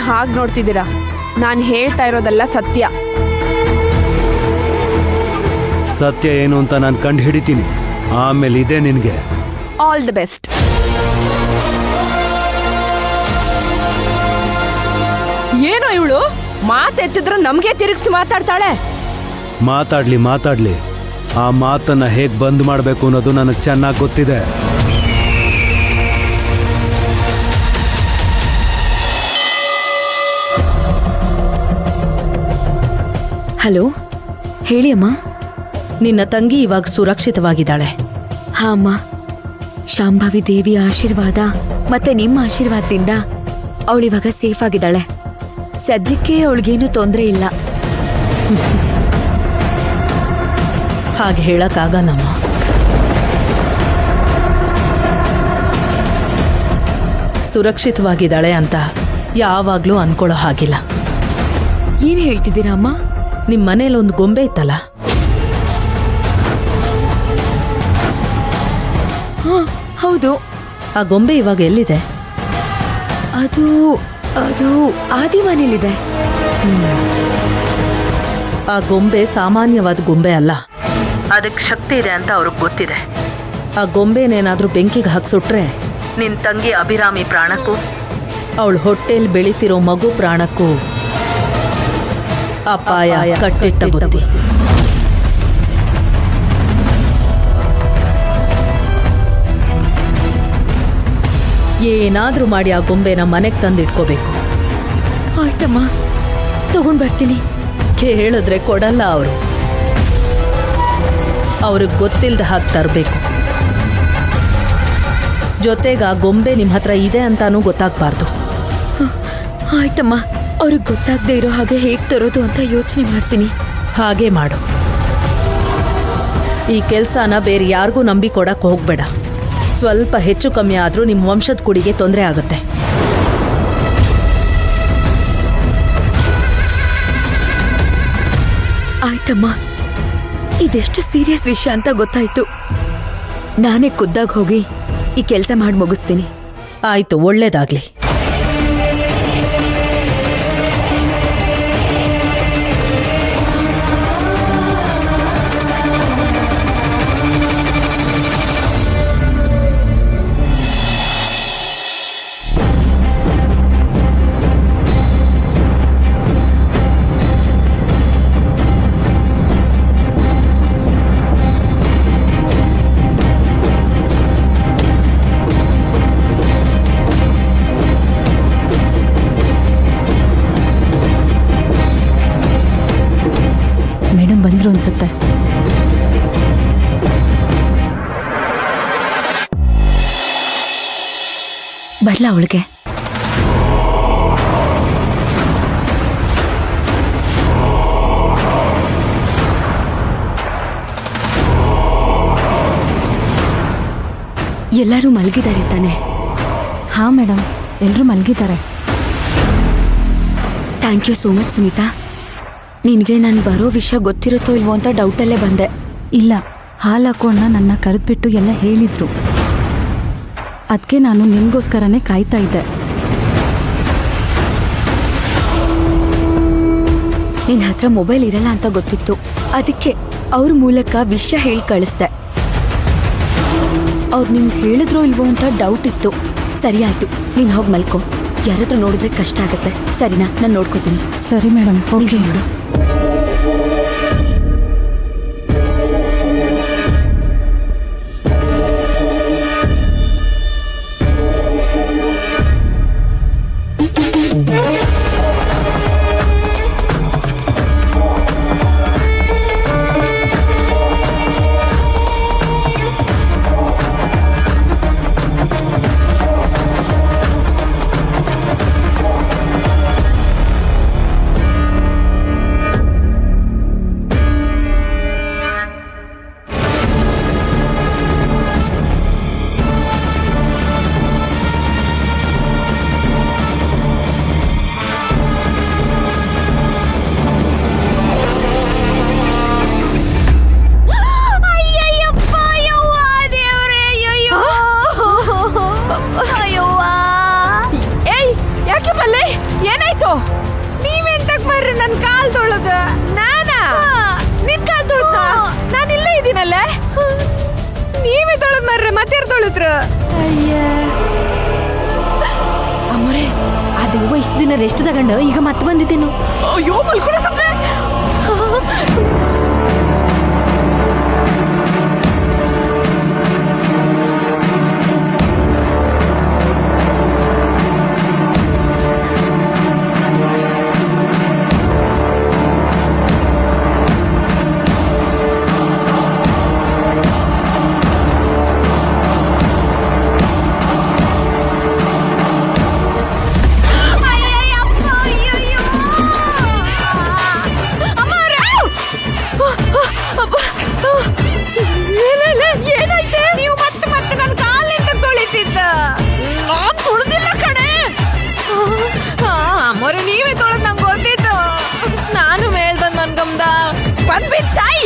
ಹಾಗೆ ನೋಡ್ತಿದ್ದೀರಾ? ನಾನು ಹೇಳ್ತಾ ಇರೋದೆಲ್ಲ ಸತ್ಯ. ಸತ್ಯ ಏನು ಅಂತ ನಾನು ಕಂಡು ಹಿಡಿತೀನಿ. ಆಮೇಲೆ ಇದೆ ನಿನಗೆ. All the best. ಏನೋ ಇವಳು ಮಾತೆತ್ತಿದ್ರೆ ನಮ್ಗೆ ತಿರುಗಿಸಿ ಮಾತಾಡ್ತಾಳೆ. ಮಾತಾಡ್ಲಿ. ಆ ಮಾತನ್ನ ಹೇಗ್ ಬಂದ್ ಮಾಡ್ಬೇಕು ಅನ್ನೋದು ನನಗೆ ಚೆನ್ನಾಗಿ ಗೊತ್ತಿದೆ. ಹಲೋ, ಹೇಳಿ ಅಮ್ಮ. ನಿನ್ನ ತಂಗಿ ಇವಾಗ ಸುರಕ್ಷಿತವಾಗಿದ್ದಾಳೆ. ಹಾ ಅಮ್ಮ, ಶಾಂಭವಿ ದೇವಿಯ ಆಶೀರ್ವಾದ ಮತ್ತೆ ನಿಮ್ಮ ಆಶೀರ್ವಾದದಿಂದ ಅವಳಿವಾಗ ಸೇಫ್ ಆಗಿದ್ದಾಳೆ. ಸದ್ಯಕ್ಕೆ ಅವಳಿಗೇನು ತೊಂದರೆ ಇಲ್ಲ. ಹಾಗೆ ಹೇಳಕ್ಕಾಗಲ್ಲಮ್ಮ. ಸುರಕ್ಷಿತವಾಗಿದ್ದಾಳೆ ಅಂತ ಯಾವಾಗ್ಲೂ ಅನ್ಕೊಳ್ಳೋ ಹಾಗಿಲ್ಲ. ಏನ್ ಹೇಳ್ತಿದ್ದೀರಾ ಅಮ್ಮ? ನಿಮ್ ಮನೇಲಿ ಒಂದು ಗೊಂಬೆ ಇತ್ತಲ್ಲ, ಹೌದು. ಆ ಗೊಂಬೆ ಇವಾಗ ಎಲ್ಲಿದೆ? ಅದು ಅದು ಆದಿ ಮನೇಲಿದೆ. ಆ ಗೊಂಬೆ ಸಾಮಾನ್ಯವಾದ ಗೊಂಬೆ ಅಲ್ಲ, ಅದಕ್ಕೆ ಶಕ್ತಿ ಇದೆ ಅಂತ ಅವ್ರಿಗೆ ಗೊತ್ತಿದೆ. ಆ ಗೊಂಬೆನೇನಾದ್ರೂ ಬೆಂಕಿಗೆ ಹಾಕ್ಸುಟ್ರೆ ನಿನ್ ತಂಗಿ ಅಭಿರಾಮಿ ಪ್ರಾಣಕ್ಕೂ ಅವಳು ಹೊಟ್ಟೆಲ್ ಬೆಳಿತಿರೋ ಮಗು ಪ್ರಾಣಕ್ಕೂ ಅಪಾಯ ಕಟ್ಟಿಟ್ಟ ಬುದ್ಧಿ. ಏನಾದ್ರೂ ಮಾಡಿ ಆ ಗೊಂಬೆನ ಮನೆಗೆ ತಂದಿಟ್ಕೋಬೇಕು. ಆಯ್ತಮ್ಮ, ತಗೊಂಡ್ ಬರ್ತೀನಿ. ಕೇಳಿದ್ರೆ ಕೊಡಲ್ಲ ಅವರು. ಅವ್ರಿಗೆ ಗೊತ್ತಿಲ್ದ ಹಾಗೆ ತರಬೇಕು. ಜೊತೆಗೆ ಆ ಗೊಂಬೆ ನಿಮ್ಮ ಹತ್ರ ಇದೆ ಅಂತಾನೂ ಗೊತ್ತಾಗಬಾರ್ದು. ಆಯ್ತಮ್ಮ, ಅವ್ರಿಗೆ ಗೊತ್ತಾಗದೆ ಇರೋ ಹಾಗೆ ಹೇಗೆ ತರೋದು ಅಂತ ಯೋಚನೆ ಮಾಡ್ತೀನಿ. ಹಾಗೆ ಮಾಡು. ಈ ಕೆಲಸನ ಬೇರೆ ಯಾರಿಗೂ ನಂಬಿ ಕೊಡಕ್ಕೆ ಹೋಗ್ಬೇಡ. ಸ್ವಲ್ಪ ಹೆಚ್ಚು ಕಮ್ಮಿ ಆದರೂ ನಿಮ್ಮ ವಂಶದ ಕುಡಿಗೆ ತೊಂದರೆ ಆಗುತ್ತೆ. ಆಯ್ತಮ್ಮ, ಇದೆಷ್ಟು ಸೀರಿಯಸ್ ವಿಷಯ ಅಂತ ಗೊತ್ತಾಯ್ತು. ನಾನೇ ಖುದ್ದಾಗಿ ಹೋಗಿ ಈ ಕೆಲಸ ಮಾಡಿ ಮುಗಿಸ್ತೀನಿ. ಆಯ್ತು, ಒಳ್ಳೇದಾಗ್ಲಿ. ಮೇಡಮ್ ಬಂದ್ರು ಅನ್ಸುತ್ತೆ. ಬರ್ಲಾ ಅವಳಿಗೆ? ಎಲ್ಲರೂ ಮಲಗಿದ್ದಾರೆ ತಾನೆ? ಹಾ ಮೇಡಮ್, ಎಲ್ಲರೂ ಮಲಗಿದ್ದಾರೆ. Thank you so much Sumita. ನಿನಗೆ ನಾನು ಬರೋ ವಿಷಯ ಗೊತ್ತಿರುತ್ತೋ ಇಲ್ವೋ ಅಂತ ಡೌಟಲ್ಲೇ ಬಂದೆ. ಇಲ್ಲ, ಹಾಲು ಹಾಕೋಣ ನನ್ನ ಕರೆದ್ಬಿಟ್ಟು ಎಲ್ಲ ಹೇಳಿದ್ರು. ಅದಕ್ಕೆ ನಾನು ನಿಮಗೋಸ್ಕರನೇ ಕಾಯ್ತಾ ಇದ್ದೆ. ನಿನ್ನ ಹತ್ರ ಮೊಬೈಲ್ ಇರಲ್ಲ ಅಂತ ಗೊತ್ತಿತ್ತು. ಅದಕ್ಕೆ ಅವ್ರ ಮೂಲಕ ವಿಷಯ ಹೇಳಿ ಕಳಿಸ್ದೆ. ಅವ್ರು ನಿಂಗೆ ಹೇಳಿದ್ರೋ ಇಲ್ವೋ ಅಂತ ಡೌಟ್ ಇತ್ತು. ಸರಿ ಆಯ್ತು, ನೀನು ಹೋಗಿ ಮಲ್ಕೋ. ಯಾರಾದ್ರೂ ನೋಡಿದ್ರೆ ಕಷ್ಟ ಆಗತ್ತೆ. ಸರಿನಾ? ನಾನು ನೋಡ್ಕೋತೀನಿ. ಸರಿ ಮೇಡಮ್, ಹೋಗಿ ನೋಡು. ಹೇಳಿದ್ರ ಅಮ್ಮರೇ ಆ ದೆವ್ವ ಇಷ್ಟು ದಿನ ರೆಸ್ಟ್ ತಗೊಂಡು ಈಗ ಮತ್ತೆ ಬಂದಿದ್ದೇನು. ಅಯ್ಯೋ ಮಲ್ಕೊಳ ಸಮಯ. ಏನಾಯ್ತೆ? ನೀವು ಮತ್ತೆ ಮತ್ತೆ ನನ್ನ ಕಾಲಿಂದ ತೊಳಿತಿದ್ದ. ನಾನ್ ತುಳಿದಿಲ್ಲ ಕಣೆ. ಅಮ್ಮೋರೆ ನೀವೇ ತೊಳೆದ್ ನಂಗೆ ಗೊತ್ತಿತ್ತು. ನಾನು ಮೇಲ್ ಬಂದ್ ಮನ್ಗಮ್ದ ಬಂದ್ಬಿಟ್ ಸಾಯಿ.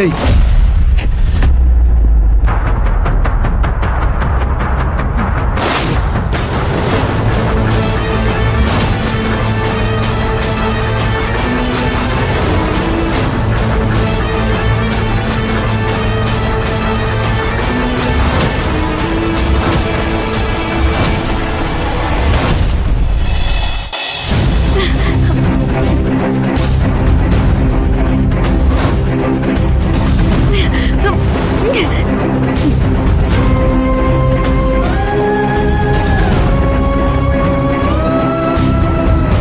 ಏಯ್,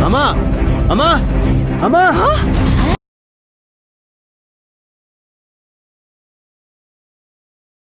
ಅಮ್ಮ ಅಮ್ಮ ಅಮ್ಮ